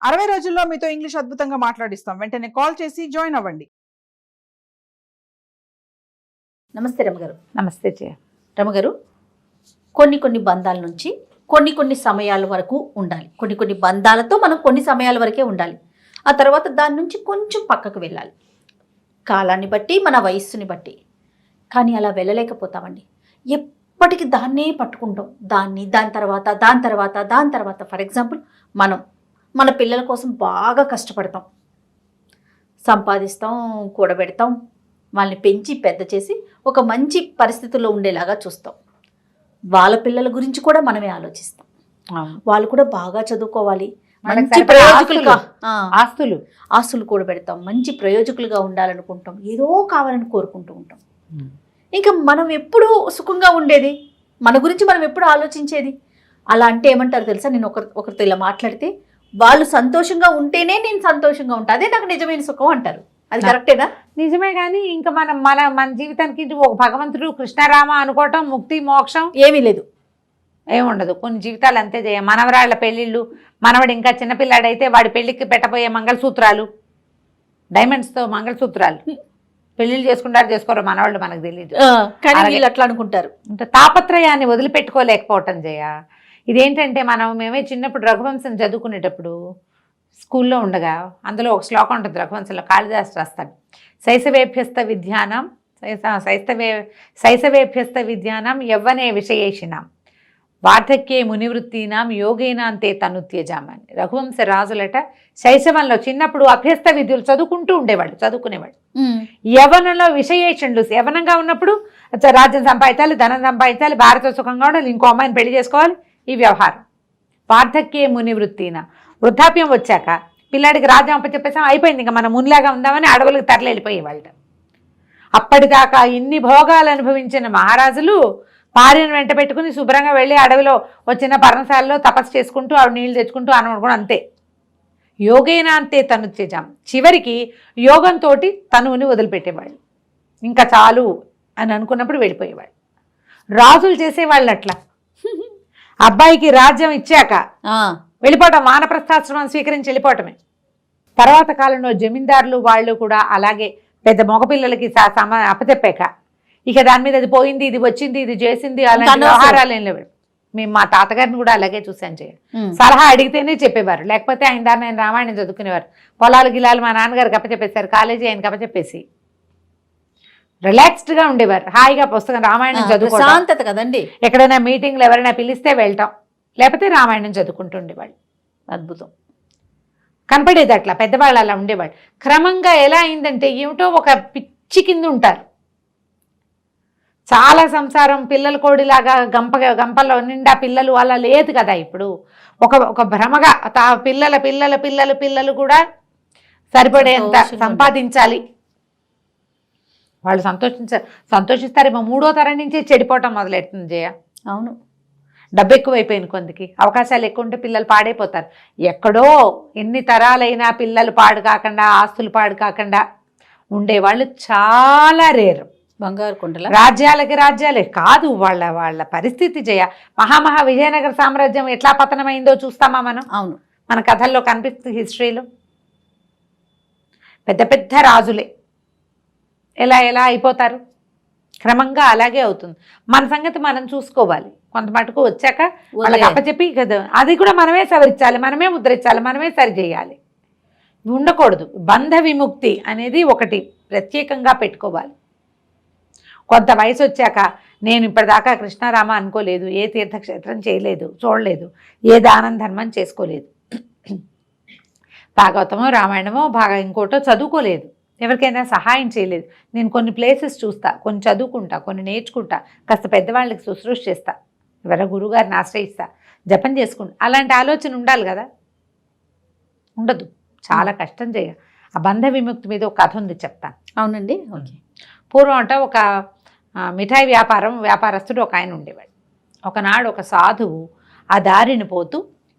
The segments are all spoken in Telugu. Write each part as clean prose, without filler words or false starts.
60 రోజుల్లో మీతో ఇంగ్లీష్ అద్భుతంగా మాట్లాడిస్తాం. వెంటనే కాల్ చేసి జాయిన్ అవ్వండి. నమస్తే రమగారు. నమస్తే జయ. రమగారు, కొన్ని బంధాల నుంచి కొన్ని సమయాల వరకు ఉండాలి. కొన్ని బంధాలతో మనం కొన్ని సమయాల వరకే ఉండాలి. ఆ తర్వాత దాని నుంచి కొంచెం పక్కకు వెళ్ళాలి, కాలాన్ని బట్టి, మన వయస్సుని బట్టి. కానీ అలా వెళ్ళలేకపోతామండి. ఎప్పటికీ దాన్నే పట్టుకుంటాం. దాని తర్వాత ఫర్ ఎగ్జాంపుల్ మన పిల్లల కోసం బాగా కష్టపడతాం, సంపాదిస్తాం, కూడబెడతాం, వాళ్ళని పెంచి పెద్ద చేసి ఒక మంచి పరిస్థితుల్లో ఉండేలాగా చూస్తాం. వాళ్ళ పిల్లల గురించి కూడా మనమే ఆలోచిస్తాం. వాళ్ళు కూడా బాగా చదువుకోవాలి, మంచి ప్రయోజకులుగా ఆస్తులు కూడబెడతాం, మంచి ప్రయోజకులుగా ఉండాలనుకుంటాం, ఏదో కావాలని కోరుకుంటూ ఉంటాం. ఇంకా మనం ఎప్పుడు సుఖంగా ఉండేది, మన గురించి మనం ఎప్పుడు ఆలోచించేది? అలా అంటే ఏమంటారు తెలుసా, నేను ఒకరితో ఇలా మాట్లాడితే వాళ్ళు సంతోషంగా ఉంటేనే నేను సంతోషంగా ఉంటా, అదే నాకు నిజమైన సుఖం అంటారు. అది కరెక్టేనా? నిజమే. కానీ ఇంకా మన జీవితానికి ఒక భగవంతుడు కృష్ణారామ అనుకోవటం, ముక్తి మోక్షం ఏమీ లేదు, ఏముండదు. కొన్ని జీవితాలు అంతే చేయ. మనవరాళ్ళ పెళ్ళిళ్ళు, మనవడు ఇంకా చిన్నపిల్లాడైతే వాడి పెళ్లికి పెట్టబోయే మంగళసూత్రాలు, డైమండ్స్తో మంగళసూత్రాలు, పెళ్లిళ్ళు చేసుకోరో మనవాళ్ళు మనకు తెలియదు. కానీ వీళ్ళు అట్లా అనుకుంటారు. తాపత్రయాన్ని వదిలిపెట్టుకోలేకపోవటం జయ. ఇదేంటంటే మేమే చిన్నప్పుడు రఘువంశం చదువుకునేటప్పుడు స్కూల్లో ఉండగా అందులో ఒక శ్లోకం ఉంటుంది రఘువంశంలో, కాళిదాసు రాస్తాడు. శైశవేభ్యస్త విద్యానం యవ్వనే విషయేషిణం వార్ధక్యే మునివృత్తీనాం యోగేనాంతే తనుత్యజామని. రఘువంశ రాజులట శైశవంలో చిన్నప్పుడు అభ్యస్త విద్యలు చదువుకునేవాళ్ళు. యవ్వనంలో విషయేషణులు, యవ్వనంగా ఉన్నప్పుడు రాజ్యం సంపాదించాలి, ధనం సంపాదించాలి, భార్యతో సుఖంగా ఉండాలి, ఇంకో అమ్మాయిని పెళ్లి చేసుకోవాలి, ఈ వ్యవహారం. వార్ధక్యే మునివృత్తీన, వృద్ధాప్యం వచ్చాక పిల్లాడికి రాజ్యం అప్పచెప్పేసాం, అయిపోయింది, ఇంకా మనం మునిలాగా ఉందామని అడవులకు తరలి వెళ్ళిపోయేవాళ్ళు. అప్పటిదాకా ఇన్ని భోగాలు అనుభవించిన మహారాజులు భార్యను వెంట పెట్టుకుని శుభ్రంగా వెళ్ళి అడవిలో వచ్చిన పర్ణశాలలో తపస్సు చేసుకుంటూ ఆవిడ నీళ్లు తెచ్చుకుంటూ అనుకుంటూ అంతే. యోగేనా అంతే తనుత్యజం, చివరికి యోగంతో తనువుని వదిలిపెట్టేవాళ్ళు. ఇంకా చాలు అని అనుకున్నప్పుడు వెళ్ళిపోయేవాళ్ళు. రాజులు చేసేవాళ్ళు అట్లా. అబ్బాయికి రాజ్యం ఇచ్చాక వెళ్ళిపోవటం, వానప్రస్థాశ్రమం స్వీకరించి వెళ్ళిపోవటమే. తర్వాత కాలంలో జమీందారులు వాళ్ళు కూడా అలాగే పెద్ద మగపిల్లలకి అప్పచెప్పాక ఇక దాని మీద అది పోయింది, ఇది వచ్చింది, ఇది చేసింది, అలాంటి వ్యవహారాలు ఏం లేవు. మేము మా తాతగారిని కూడా అలాగే చూసాను చేయ. సలహా అడిగితేనే చెప్పేవారు, లేకపోతే ఆయన రామాయణం చదువుకునేవారు. పొలాలు గిలాలు మా నాన్నగారికి అప్పచెప్పేశారు, కాలేజీ ఆయనకి అప్పచెప్పేసి రిలాక్స్డ్గా ఉండేవారు. హాయిగా పుస్తకం రామాయణం చదువుకోవడం కదండి. ఎక్కడైనా మీటింగ్లు ఎవరైనా పిలిస్తే వెళ్తాం, లేకపోతే రామాయణం చదువుకుంటూ ఉండేవాళ్ళు. అద్భుతం కనపడేది అట్లా. పెద్దవాళ్ళు అలా ఉండేవాళ్ళు. క్రమంగా ఎలా అయిందంటే ఏమిటో ఒక పిచ్చి కింద ఉంటారు. చాలా సంసారం పిల్లల కోడిలాగా గంపలో నిండా పిల్లలు అలా లేదు కదా. ఇప్పుడు ఒక భ్రమగా పిల్లలు కూడా సరిపడేంత సంపాదించాలి. వాళ్ళు సంతోషిస్తారేమో. 3వ తరం నుంచి చెడిపోవటం మొదలెడుతుంది జయ. అవును, డబ్బు ఎక్కువైపోయింది, కొందికి అవకాశాలు ఎక్కువ ఉంటే పిల్లలు పాడైపోతారు. ఎక్కడో ఎన్ని తరాలైనా పిల్లలు పాడు కాకుండా, ఆస్తులు పాడు కాకుండా ఉండేవాళ్ళు చాలా రేరు. బంగారు కొండల రాజ్యాలే కాదు, వాళ్ళ పరిస్థితి జయ. మహామహా విజయనగర సామ్రాజ్యం ఎట్లా పతనమైందో చూస్తామా మనం? అవును, మన కథల్లో కనిపిస్తుంది, హిస్టరీలో. పెద్ద పెద్ద రాజులే ఎలా అయిపోతారు, క్రమంగా అలాగే అవుతుంది. మన సంగతి మనం చూసుకోవాలి. కొంత మటుకు వచ్చాక వాళ్ళకి అప్పచెప్పి కదా, అది కూడా మనమే సవరించాలి, మనమే ముద్రించాలి, మనమే సరి చేయాలి. ఉండకూడదు. బంధ విముక్తి అనేది ఒకటి ప్రత్యేకంగా పెట్టుకోవాలి. కొంత వయసు వచ్చాక నేను ఇప్పటిదాకా కృష్ణారామ అనుకోలేదు, ఏ తీర్థక్షేత్రం చేయలేదు, చూడలేదు, ఏ దానం ధర్మం చేసుకోలేదు, భాగవతమో రామాయణమో ఇంకోటో చదువుకోలేదు, ఎవరికైనా సహాయం చేయలేదు. నేను కొన్ని ప్లేసెస్ చూస్తా, కొన్ని చదువుకుంటా, కొన్ని నేర్చుకుంటా, కాస్త పెద్దవాళ్ళకి శుశ్రూష చేస్తా, ఎవరో గురువుగారిని ఆశ్రయిస్తా, జపం చేసుకుంటా. అలాంటి ఆలోచన ఉండాలి కదా. ఉండదు, చాలా కష్టం చేయ. ఆ బంధ విముక్తి మీద ఒక కథ ఉంది, చెప్తాను. అవునండి, ఓకే. పూర్వం అంట ఒక మిఠాయి వ్యాపారస్తుడు ఒక ఆయన ఉండేవాడు. ఒకనాడు ఒక సాధువు ఆ దారిని పోతూ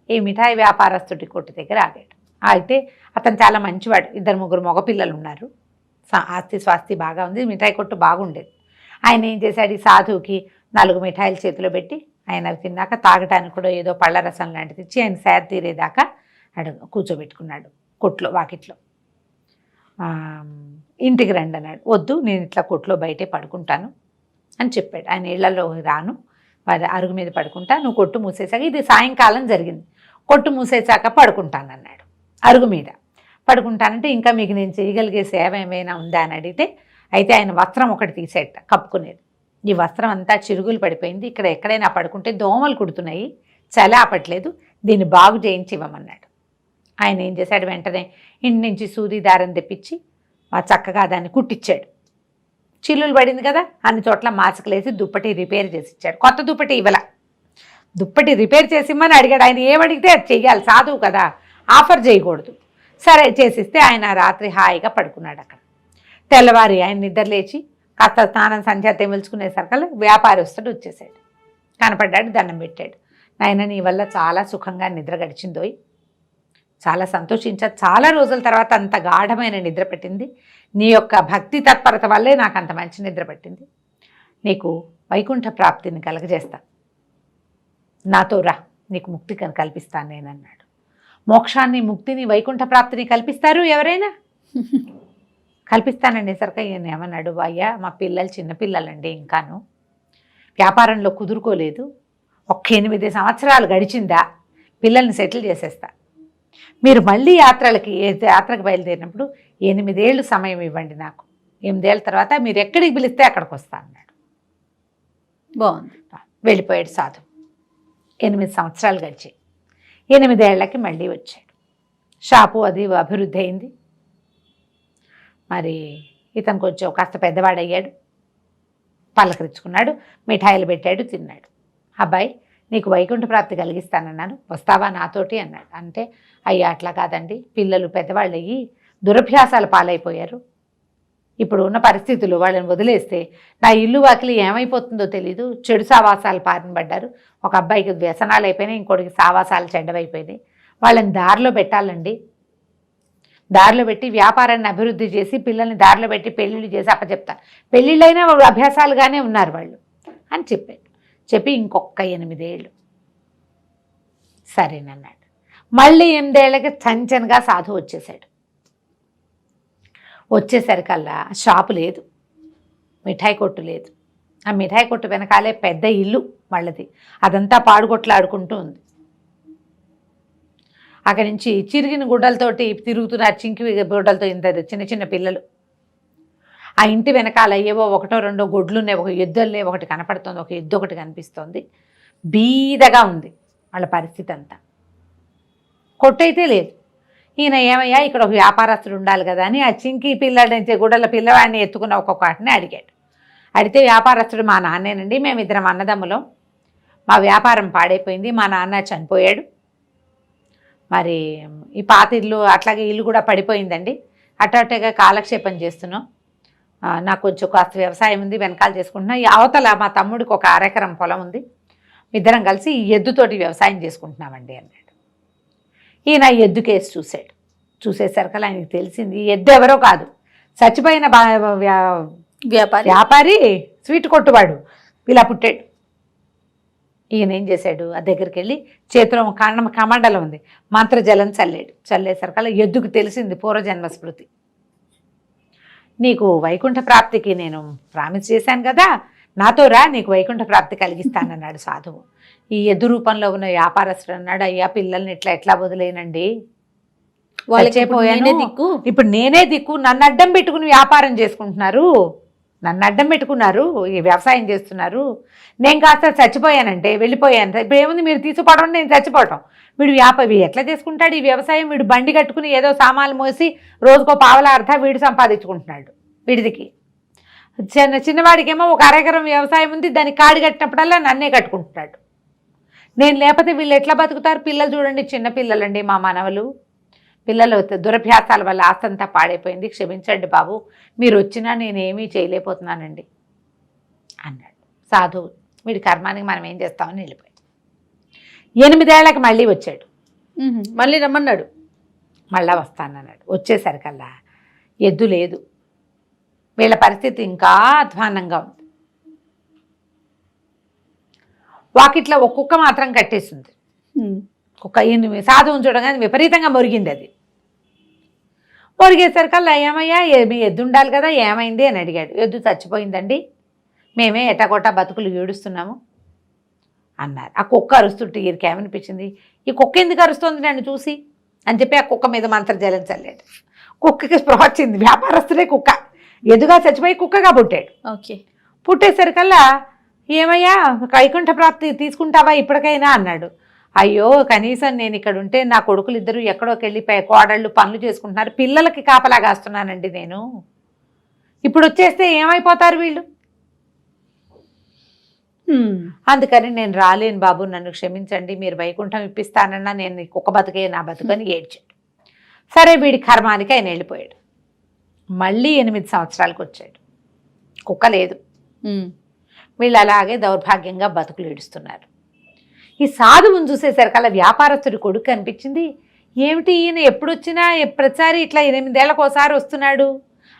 ఈ మిఠాయి వ్యాపారస్తుడి కొట్టు దగ్గర ఆగాడు. అయితే అతను చాలా మంచివాడు. 2-3 మగపిల్లలు ఉన్నారు, ఆస్తి స్వాస్తి బాగా ఉంది, మిఠాయి కొట్టు బాగుండేది. ఆయన ఏం చేశాడు, ఈ సాధువుకి 4 మిఠాయిలు చేతిలో పెట్టి ఆయన తిన్నాక తాగటానికి కూడా ఏదో పళ్ళ రసం లాంటిది ఇచ్చి ఆయన సేద తీరేదాకా కూర్చోబెట్టుకున్నాడు కొట్లో వాకిట్లో. ఇంటికి రండి అన్నాడు. వద్దు, నేను ఇట్లా కొట్లో బయటే పడుకుంటాను అని చెప్పాడు. ఆయన ఇళ్లలో రాను, వారి అరుగు మీద పడుకుంటా, నువ్వు కొట్టు మూసేసాక, ఇది సాయంకాలం జరిగింది, కొట్టు మూసేసాక పడుకుంటాను అన్నాడు. అరుగు మీద పడుకుంటానంటే ఇంకా మీకు నేను చేయగలిగే సేవ ఏమైనా ఉందా అని అడిగితే, అయితే ఆయన వస్త్రం ఒకటి తీసేట కప్పుకునేది. ఈ వస్త్రం అంతా చిరుగులు పడిపోయింది, ఇక్కడ ఎక్కడైనా పడుకుంటే దోమలు కుడుతున్నాయి, చలి ఆపట్లేదు, దీన్ని బాగు చేయించి ఇవ్వమన్నాడు. ఆయన ఏం చేశాడు, వెంటనే ఇంటి నుంచి సూది దారం తెప్పించి చక్కగా దాన్ని కుట్టించాడు. చిల్లులు పడింది కదా, అన్ని చోట్ల మాసికలేసి దుప్పటి రిపేర్ చేసి ఇచ్చాడు. కొత్త దుప్పటి ఇవ్వాల, దుప్పటి రిపేర్ చేసి ఇమ్మని అడిగాడు. ఆయన ఏమడిగితే అది చెయ్యాలి, సాధువు కదా, ఆఫర్ చేయకూడదు. సరే చేసిస్తే ఆయన రాత్రి హాయిగా పడుకున్నాడు అక్కడ. తెల్లవారి ఆయన నిద్ర లేచి కాస్త స్నానం సంధ్య తెమిల్చుకునేసరికల్లా వ్యాపారస్తుడు వచ్చేసాడు. కనపడ్డాడు, దండం పెట్టాడు. నాయన, నీ వల్ల చాలా సుఖంగా నిద్ర గడిచిందోయ్, చాలా సంతోషించా, చాలా రోజుల తర్వాత అంత గాఢమైన నిద్ర పట్టింది, నీ యొక్క భక్తి తత్పరత వల్లే నాకు అంత మంచి నిద్ర పట్టింది, నీకు వైకుంఠ ప్రాప్తిని కలగజేస్తా, నాతో రా, నీకు ముక్తి కల్పిస్తాను నేను అన్నాడు. మోక్షాన్ని, ముక్తిని, వైకుంఠ ప్రాప్తిని కల్పిస్తారు ఎవరైనా? కల్పిస్తానండి సరిగ్గా. ఈయన ఏమన్నాడు, అయ్యా మా పిల్లలు చిన్నపిల్లలండి, ఇంకాను వ్యాపారంలో కుదురుకోలేదు, 8 సంవత్సరాలు గడిచిందా పిల్లల్ని సెటిల్ చేసేస్తా, మీరు మళ్ళీ యాత్రకు బయలుదేరినప్పుడు 8 ఏళ్ళు సమయం ఇవ్వండి నాకు, 8 ఏళ్ళ తర్వాత మీరు ఎక్కడికి పిలిస్తే అక్కడికి వస్తా అన్నాడు. బాగుంది. వెళ్ళిపోయాడు సాధు. 8 సంవత్సరాలు గడిచాయి. 8 ఏళ్లకి మళ్ళీ వచ్చాడు. షాపు అది అభివృద్ధి అయింది. మరి ఇతను కొంచెం కాస్త పెద్దవాడయ్యాడు, పలకరించుకున్నాడు, మిఠాయిలు పెట్టాడు, తిన్నాడు. అబ్బాయి, నీకు వైకుంఠ ప్రాప్తి కలిగిస్తానన్నాను, వస్తావా నాతోటి అన్నాడు. అంటే అయ్యా అట్లా కాదండి, పిల్లలు పెద్దవాళ్ళు అయ్యి దురభ్యాసాల పాలైపోయారు, ఇప్పుడు ఉన్న పరిస్థితులు వాళ్ళని వదిలేస్తే నా ఇల్లు వాకిలి ఏమైపోతుందో తెలీదు, చెడు సావాసాలు పారినబడ్డారు, ఒక అబ్బాయికి వ్యసనాలు అయిపోయినాయి, ఇంకోటికి సావాసాలు చెడ్డవైపోయినాయి, వాళ్ళని దారిలో పెట్టాలండి, దారిలో పెట్టి వ్యాపారాన్ని అభివృద్ధి చేసి పిల్లల్ని దారిలో పెట్టి పెళ్ళిళ్ళు చేసి అప్పచెప్తా, పెళ్ళిళ్ళైనా అభ్యాసాలుగానే ఉన్నారు వాళ్ళు అని చెప్పాడు. చెప్పి ఇంకొక 8 ఏళ్ళు సరేనన్నాడు. మళ్ళీ 8 ఏళ్ళకి చంచనగా సాధు వచ్చేసాడు. వచ్చేసరికల్లా షాపు లేదు, మిఠాయి కొట్టు లేదు. ఆ మిఠాయి కొట్టు వెనకాలే పెద్ద ఇల్లు వాళ్ళది, అదంతా పాడుగొట్లాడుకుంటూ ఉంది. అక్కడి నుంచి చిరిగిన గుడ్డలతోటి తిరుగుతున్నారు, చింకి గుడ్డలతో ఇంత చిన్న చిన్న పిల్లలు. ఆ ఇంటి వెనకాల ఏవో 1-2 గొడ్లు ఉన్నాయి, ఒక ఎద్దులే ఒకటి కనపడుతుంది, ఒక ఎద్దు ఒకటి కనిపిస్తోంది. బీదగా ఉంది వాళ్ళ పరిస్థితి అంతా. కొట్టయితే లేదు. ఈయన ఏమయ్యా ఇక్కడ ఒక వ్యాపారస్తుడు ఉండాలి కదా అని ఆ చింకి పిల్లడి గుడ్డల పిల్లవాడిని ఎత్తుకున్న ఒక్కొక్కటిని అడిగాడు. అడిగితే వ్యాపారస్తుడు, మా నాన్నేనండి, మేమిద్దరం అన్నదమ్ములం, మా వ్యాపారం పాడైపోయింది, మా నాన్న చనిపోయాడు, మరి ఈ పాత ఇల్లు అట్లాగే ఇల్లు కూడా పడిపోయిందండి, అట్టగా కాలక్షేపం చేస్తున్నాం, నాకు కొంచెం కాస్త వ్యవసాయం ఉంది వెనకాల చేసుకుంటున్నా, ఈ అవతల మా తమ్ముడికి ఒక 1/2 ఎకరం పొలం ఉంది, ఇద్దరం కలిసి ఈ ఎద్దుతోటి వ్యవసాయం చేసుకుంటున్నామండి అన్నాడు. ఈయన ఎద్దు కేసు చూశాడు. చూసేసరికి ఆయనకి తెలిసింది ఈ ఎద్దు ఎవరో కాదు, చచ్చిపోయిన వ్యాపారి స్వీట్ కొట్టువాడు ఇలా పుట్టాడు. ఈయన ఏం చేశాడు, ఆ దగ్గరికి వెళ్ళి చేతిలో కమండలం ఉంది, మంత్రజలం చల్లాడు. చల్లేసరికల్లా ఎద్దుకు తెలిసింది పూర్వజన్మ స్మృతి. నీకు వైకుంఠ ప్రాప్తికి నేను ప్రామిస్ చేశాను కదా, నాతో రా, నీకు వైకుంఠ ప్రాప్తి కలిగిస్తానన్నాడు సాధువు. ఈ ఎద్దు రూపంలో ఉన్న వ్యాపారస్తుడు అన్నాడు, అయ్యా పిల్లల్ని ఎట్లా వదిలేనండి, వాళ్ళైపోయాను, ఇప్పుడు నేనే దిక్కు, నన్ను అడ్డం పెట్టుకుని వ్యాపారం చేసుకుంటున్నారు, నన్ను అడ్డం పెట్టుకున్నారు, ఈ వ్యవసాయం చేస్తున్నారు, నేను కాస్త చచ్చిపోయానంటే వెళ్ళిపోయాను, ఇప్పుడు ఏముంది మీరు తీసుకుపోవడం, నేను చచ్చిపోవటం, వీడు ఎట్లా చేసుకుంటాడు ఈ వ్యవసాయం, వీడు బండి కట్టుకుని ఏదో సామాన్లు మోసి రోజుకో పావలా అర్థ వీడు సంపాదించుకుంటున్నాడు, వీడికి చిన్నవాడికేమో ఒక 1/2 ఎకరం వ్యవసాయం ఉంది, దానికి కాడి కట్టినప్పుడల్లా నన్నే కట్టుకుంటున్నాడు, నేను లేకపోతే వీళ్ళు ఎట్లా బతుకుతారు, పిల్లలు చూడండి చిన్న పిల్లలండి, మా మనవలు, పిల్లలు దురభ్యాసాల వల్ల ఆస్తంతా పాడైపోయింది, క్షమించండి బాబు, మీరు వచ్చినా నేనేమీ చేయలేకపోతున్నానండి అన్నాడు సాధువు. వీడి కర్మానికి మనం ఏం చేస్తామని వెళ్ళిపోయాడు. 8 ఏళ్ళకి మళ్ళీ వచ్చాడు. మళ్ళీ రమ్మన్నాడు. మళ్ళా వస్తానన్నాడు. వచ్చేసరికల్లా ఎద్దు లేదు, వీళ్ళ పరిస్థితి ఇంకా అధ్వానంగా ఉంది. వాకిట్లో ఒక కుక్క మాత్రం కట్టేసింది, కుక్క ఈయన సాధువుని చూడగానే విపరీతంగా మొరిగింది. అది మొరిగేసరికల్లా ఏమయ్యా మీ ఎద్దు ఉండాలి కదా, ఏమైంది అని అడిగాడు. ఎద్దు చచ్చిపోయిందండి, మేమే ఎటకొట్టా బతుకులు ఏడుస్తున్నాము అన్నారు. ఆ కుక్క అరుస్తుంటే ఈయనకి ఏమనిపించింది, ఈ కుక్క ఎందుకు అరుస్తుంది నన్ను చూసి అని చెప్పి ఆ కుక్క మీద మంత్రజలం చల్లాడు. కుక్కకి స్పృహ వచ్చింది, వ్యాపారస్తులే కుక్క, ఎదుగా చచ్చిపోయి కుక్కగా పుట్టాడు. ఓకే. పుట్టేసరికల్లా ఏమయ్యా వైకుంఠ ప్రాప్తి తీసుకుంటావా ఇప్పటికైనా అన్నాడు. అయ్యో కనీసం నేను ఇక్కడ ఉంటే నా కొడుకులు ఇద్దరు ఎక్కడోకి వెళ్ళిపోయి కోడళ్ళు పనులు చేసుకుంటున్నారు, పిల్లలకి కాపలా కాస్తున్నానండి నేను, ఇప్పుడు వచ్చేస్తే ఏమైపోతారు వీళ్ళు, అందుకని నేను రాలేను బాబు, నన్ను క్షమించండి, మీరు వైకుంఠం ఇప్పిస్తానన్నా నేను కుక్క బతుకే నా బతుకని ఏడ్చాడు. సరే వీడి కర్మానికి ఆయన వెళ్ళిపోయాడు. మళ్ళీ 8 సంవత్సరాలకు వచ్చాడు, కుక్క లేదు. వీళ్ళు అలాగే దౌర్భాగ్యంగా బతుకులు ఏడుస్తున్నారు. ఈ సాధువుని చూసేసరికల్లా వ్యాపారస్తుడి కొడుకు అనిపించింది, ఏమిటి ఈయన ఎప్పుడు వచ్చినా ప్రతిసారి ఇట్లా 8 ఏళ్ళకు ఒకసారి వస్తున్నాడు,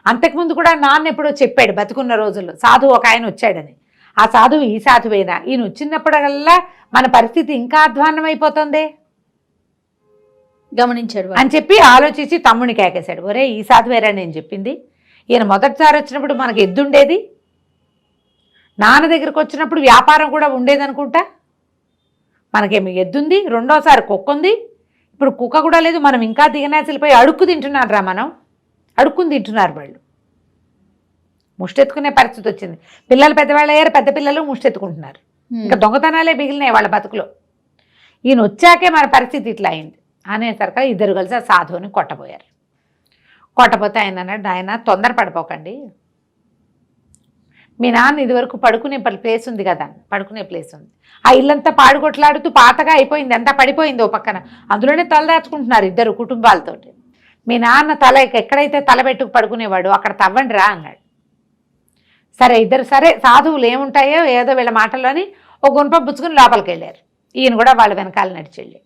అంతకుముందు కూడా నాన్న ఎప్పుడో చెప్పాడు బతుకున్న రోజుల్లో సాధువు ఒక ఆయన వచ్చాడని, ఆ సాధువు ఈ సాధువేనా, ఈయన వచ్చినప్పుడల్లా మన పరిస్థితి ఇంకా అధ్వాన్నం అయిపోతుంది గమనించాడు అని చెప్పి ఆలోచించి తమ్ముని కేకేశాడు. ఒరే ఈ సాధువేరా నేను చెప్పింది, ఈయన మొదటిసారి వచ్చినప్పుడు మనకు ఎద్దుండేది, నాన్న దగ్గరకు వచ్చినప్పుడు వ్యాపారం కూడా ఉండేదనుకుంటా, మనకేమి ఎద్దుంది, రెండోసారి కుక్క ఉంది, ఇప్పుడు కుక్క కూడా లేదు, మనం ఇంకా దిగనాసిలిపోయి అడుక్కు తింటున్నారు రా, మనం అడుక్కుని తింటున్నారు వాళ్ళు, ముష్టెత్తుకునే పరిస్థితి వచ్చింది. పిల్లలు పెద్దవాళ్ళు అయ్యారు, పెద్ద పిల్లలు ముష్టెత్తుకుంటున్నారు, ఇంకా దొంగతనాలే మిగిలినాయి వాళ్ళ బతుకులో, ఈయన వచ్చాకే మన పరిస్థితి ఇట్లా అయింది అనేసరికి ఇద్దరు కలిసి ఆ సాధువుని కొట్టబోయారు. కొట్టపోతే ఆయన అన్నాడు, ఆయన తొందరపడిపోకండి, మీ నాన్న ఇదివరకు పడుకునే ప్లేస్ ఉంది కదా, పడుకునే ప్లేస్ ఉంది, ఆ ఇల్లంతా పాడుకొట్లాడుతూ పాతగా అయిపోయింది, అంతా పడిపోయింది ఓ పక్కన, అందులోనే తలదాచుకుంటున్నారు ఇద్దరు కుటుంబాలతోటి, మీ నాన్న తల ఎక్కడైతే తలబెట్టుకు పడుకునేవాడు అక్కడ తవ్వండి రా అన్నాడు. సరే ఇద్దరు సరే సాధువులు ఏముంటాయో ఏదో వీళ్ళ మాటల్లోని ఒక గుంప పుచ్చుకుని లోపలికి వెళ్ళారు. ఈయన కూడా వాళ్ళ వెనకాల నడిచి వెళ్ళాడు.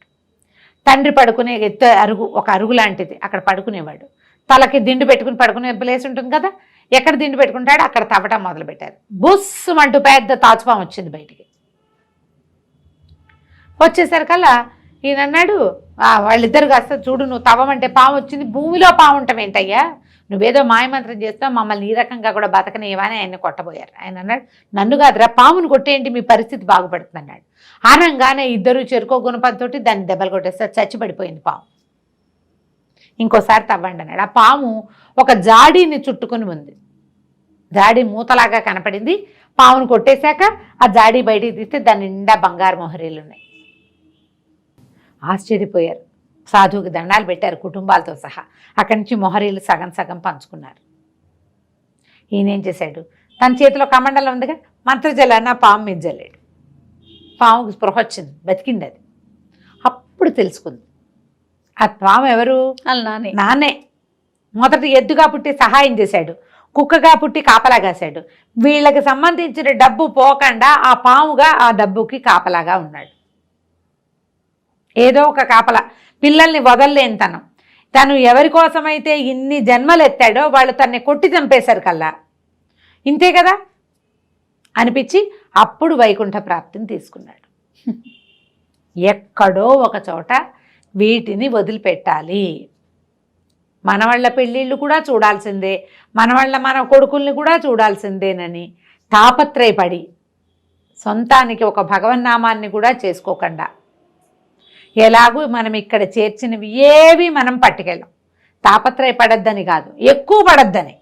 తండ్రి పడుకునే ఎత్తు అరుగు, ఒక అరుగు లాంటిది, అక్కడ పడుకునేవాడు, తలకి దిండు పెట్టుకుని పడుకునే ప్లేస్ ఉంటుంది కదా, ఎక్కడ దిండు పెట్టుకుంటాడో అక్కడ తవ్వటం మొదలుపెట్టారు. బుస్సుమంటూ పెద్ద తాచుపాము వచ్చింది బయటికి. వచ్చేసరికల్లా ఈయన అన్నాడు, వాళ్ళిద్దరు కాస్త చూడు, నువ్వు తవ్వమంటే పాము వచ్చింది, భూమిలో పాము ఉంటాం ఏంటయ్యా, నువ్వేదో మాయమంత్రం చేస్తావు, మమ్మల్ని ఈ రకంగా కూడా బతకనివ్వని ఆయన కొట్టబోయారు. ఆయన అన్నాడు, నన్ను కాదురా పామును కొట్టేయండి, మీ పరిస్థితి బాగుపడుతుంది అన్నాడు. ఆనంగానే ఇద్దరు చెరుకో గుణపంతో దాన్ని దెబ్బలు కొట్టేస్తారు, చచ్చిపడిపోయింది పాము. ఇంకోసారి తవ్వండి అన్నాడు. ఆ పాము ఒక జాడీని చుట్టుకుని ఉంది, జాడీ మూతలాగా కనపడింది. పామును కొట్టేశాక ఆ జాడీ బయటికి తీస్తే దాని నిండా బంగారు మొహరీలు ఉన్నాయి. ఆశ్చర్యపోయారు, సాధువుకి దండాలు పెట్టారు కుటుంబాలతో సహా. అక్కడి నుంచి మొహరీలు సగం సగం పంచుకున్నారు. ఈయనేం చేశాడు, తన చేతిలో కమండలం ఉందిగా, మంత్రజలాన్ని ఆ పాము మీద జల్లాడు. పాముకి స్పృహ వచ్చింది, బతికింది. అది అప్పుడు తెలుసుకుంది ఆ పాము ఎవరు, నాన్నే. మొదట ఎద్దుగా పుట్టి సహాయం చేశాడు, కుక్కగా పుట్టి కాపలా కాశాడు, వీళ్ళకి సంబంధించిన డబ్బు పోకుండా ఆ పాముగా ఆ డబ్బుకి కాపలాగా ఉన్నాడు. ఏదో ఒక కాపలా, పిల్లల్ని వదలలేని తను ఎవరి కోసమైతే ఇన్ని జన్మలు ఎత్తాడో వాళ్ళు తన్ని కొట్టి చంపేశారు కల్లా, ఇంతే కదా అనిపించి అప్పుడు వైకుంఠ ప్రాప్తిని తీసుకున్నాడు. ఎక్కడో ఒక చోట వీటిని వదిలిపెట్టాలి, మనవాళ్ళ పెళ్ళిళ్ళు కూడా చూడాల్సిందే, మన కొడుకుల్ని కూడా చూడాల్సిందేనని తాపత్రయపడి సొంతానికి ఒక భగవన్నామాన్ని కూడా చేసుకోకుండా, ఎలాగూ మనం ఇక్కడ చేర్చినవి ఏవి మనం పట్టుకెళ్ళం, తాపత్రయపడద్దని కాదు, ఎక్కువ పడద్దని,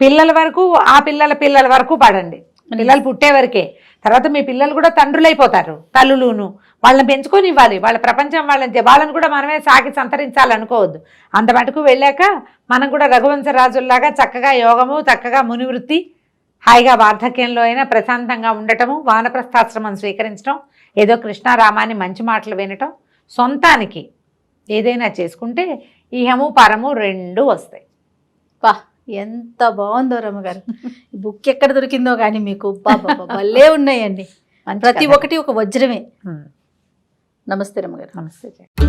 పిల్లల వరకు ఆ పిల్లల వరకు పడండి, పిల్లలు పుట్టే వరకే, తర్వాత మీ పిల్లలు కూడా తండ్రులైపోతారు, తల్లులును, వాళ్ళని పెంచుకొని ఇవ్వాలి, వాళ్ళ ప్రపంచం వాళ్ళని కూడా మనమే సాగి సంతరించాలనుకోవద్దు. అంత మటుకు వెళ్ళాక మనం కూడా రఘువంశరాజుల్లాగా చక్కగా యోగము, చక్కగా మునివృత్తి, హాయిగా వార్ధక్యంలో అయినా ప్రశాంతంగా ఉండటము, వానప్రస్థాశ్రమం స్వీకరించడం, ఏదో కృష్ణారామాన్ని మంచి మాటలు వినటం, సొంతానికి ఏదైనా చేసుకుంటే ఇహము పరము రెండు వస్తాయి. వా ఎంత బాగుందో రమ్మగారు, ఈ బుక్ ఎక్కడ దొరికిందో కానీ మీకు భలే ఉన్నాయండి, ప్రతి ఒక్కటి ఒక వజ్రమే. నమస్తే రమ్మగారు. నమస్తే.